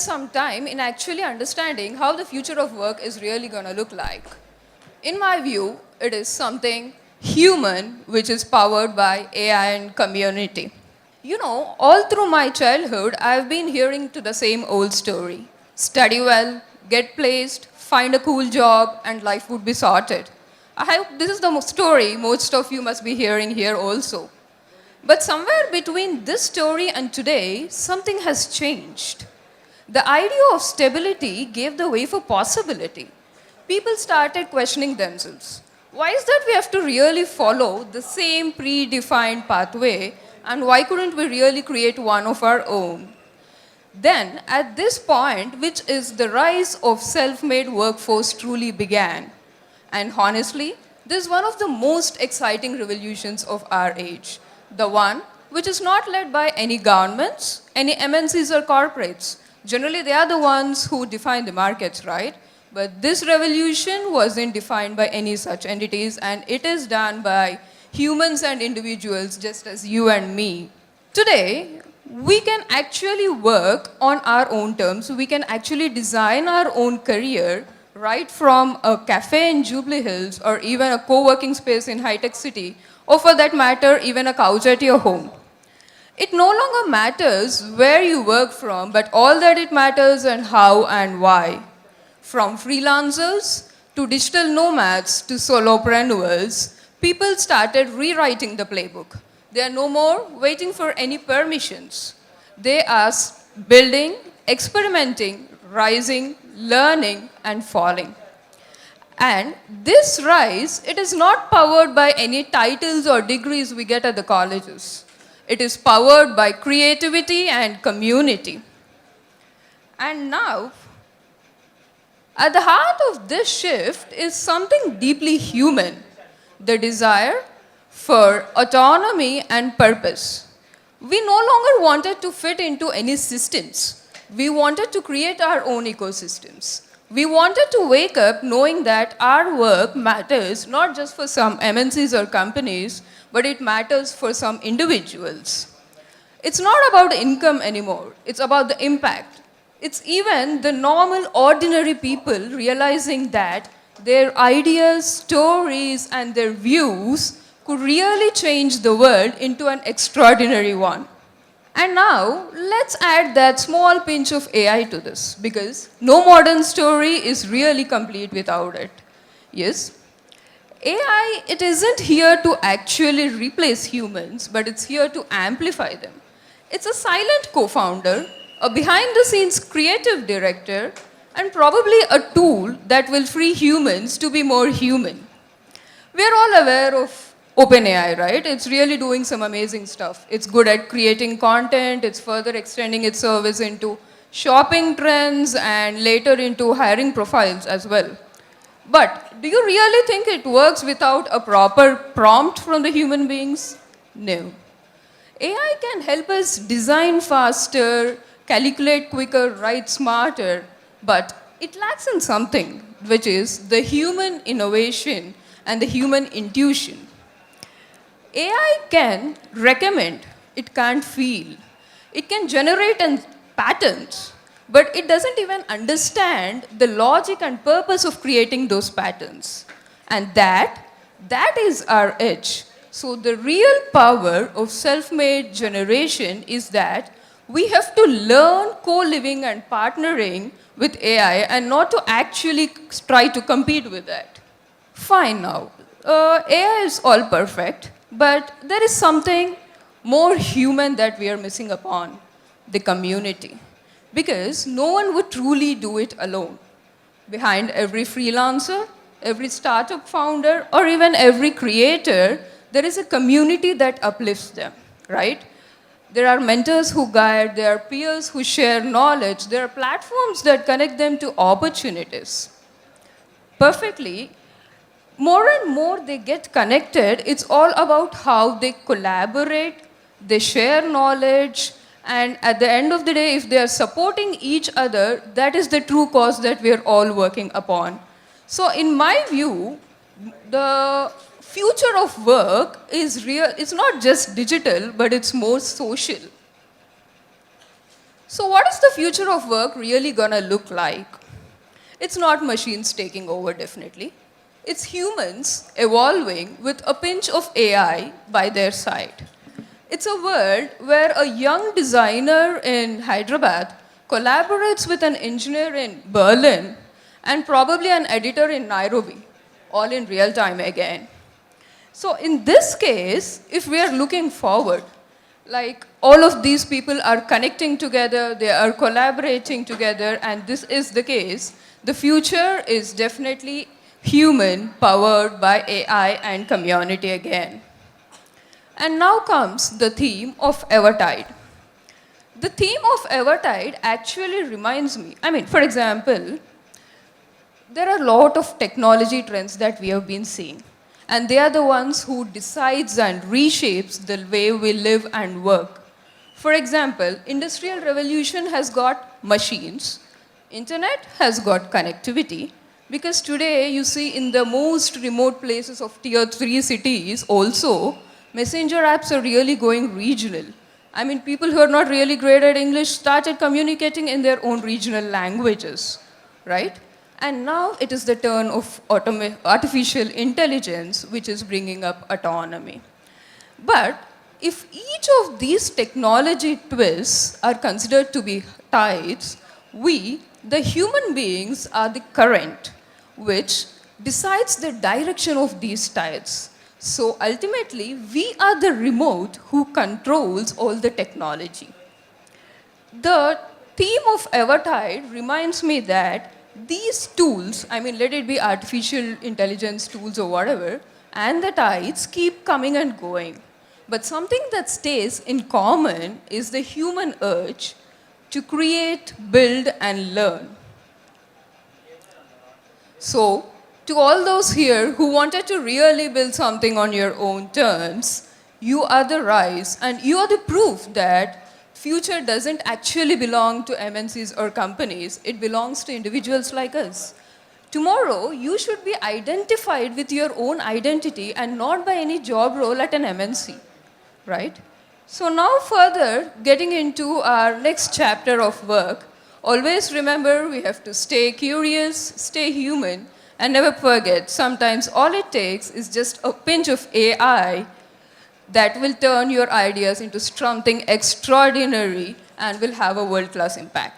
some time in actually understanding how the future of work is really going to look like. In my view, it is something human which is powered by AI and community. You know, all through my childhood, I've been hearing to the same old story. Study well, get placed, find a cool job, and life would be sorted. I hope this is the story most of you must be hearing here also. But somewhere between this story and today, something has changed. The idea of stability gave the way for possibility. People started questioning themselves. Why is that we have to really follow the same predefined pathway, and why couldn't we really create one of our own? Then, at this point, which is the rise of self-made workforce truly began. And honestly, this is one of the most exciting revolutions of our age. The one which is not led by any governments, any MNCs or corporates. Generally, they are the ones who define the markets, right? But this revolution wasn't defined by any such entities, and it is done by humans and individuals just as you and me. Today, we can actually work on our own terms. We can actually design our own career right from a cafe in Jubilee Hills or even a co-working space in high-tech city, or for that matter, even a couch at your home. It no longer matters where you work from, but all that it matters and how and why. From freelancers to digital nomads to solopreneurs, people started rewriting the playbook. They are no more waiting for any permissions. They are building, experimenting, rising, learning, and falling. And this rise, it is not powered by any titles or degrees we get at the colleges. It is powered by creativity and community. And now, at the heart of this shift is something deeply human, the desire for autonomy and purpose. We no longer wanted to fit into any systems. We wanted to create our own ecosystems. We wanted to wake up knowing that our work matters not just for some MNCs or companies, but it matters for some individuals. It's not about income anymore. It's about the impact. It's even the normal, ordinary people realizing that their ideas, stories, and their views could really change the world into an extraordinary one. And now, let's add that small pinch of AI to this, because no modern story is really complete without it. Yes, AI, it isn't here to actually replace humans, but it's here to amplify them. It's a silent co-founder, a behind-the-scenes creative director, and probably a tool that will free humans to be more human. We're all aware of OpenAI, right? It's really doing some amazing stuff. It's good at creating content, it's further extending its service into shopping trends and later into hiring profiles as well. But do you really think it works without a proper prompt from the human beings? No. AI can help us design faster, calculate quicker, write smarter, but it lacks in something, which is the human innovation and the human intuition. AI can recommend, it can't feel. It can generate patterns, but it doesn't even understand the logic and purpose of creating those patterns. And that is our edge. So the real power of self-made generation is that we have to learn co-living and partnering with AI and not to actually try to compete with that. Fine now, AI is all perfect, but there is something more human that we are missing upon, the community. Because no one would truly do it alone. Behind every freelancer, every startup founder, or even every creator, there is a community that uplifts them, right? There are mentors who guide, there are peers who share knowledge, there are platforms that connect them to opportunities. Perfectly, more and more they get connected, it's all about how they collaborate, they share knowledge, and at the end of the day, if they are supporting each other, that is the true cause that we are all working upon. So in my view, the future of work is real. It's not just digital, but it's more social. So what is the future of work really gonna look like? It's not machines taking over, definitely. It's humans evolving with a pinch of AI by their side. It's a world where a young designer in Hyderabad collaborates with an engineer in Berlin and probably an editor in Nairobi, all in real time again. So in this case, if we are looking forward, like all of these people are connecting together, they are collaborating together, and this is the case, the future is definitely human powered by AI and community again. And now comes the theme of Evertide. The theme of Evertide actually reminds me, for example, there are a lot of technology trends that we have been seeing. And they are the ones who decides and reshapes the way we live and work. For example, Industrial Revolution has got machines. Internet has got connectivity. Because today you see in the most remote places of tier 3 cities also, messenger apps are really going regional. People who are not really great at English started communicating in their own regional languages, right? And now it is the turn of artificial intelligence which is bringing up autonomy. But if each of these technology twists are considered to be tides, we, the human beings, are the current which decides the direction of these tides. So ultimately, we are the remote who controls all the technology. The theme of Evertide reminds me that these tools, let it be artificial intelligence tools or whatever, and the tides keep coming and going. But something that stays in common is the human urge to create, build, and learn. So, to all those here who wanted to really build something on your own terms, you are the rise and you are the proof that future doesn't actually belong to MNCs or companies, it belongs to individuals like us. Tomorrow, you should be identified with your own identity and not by any job role at an MNC, right? So now further, getting into our next chapter of work, always remember we have to stay curious, stay human, and never forget, sometimes all it takes is just a pinch of AI that will turn your ideas into something extraordinary and will have a world-class impact.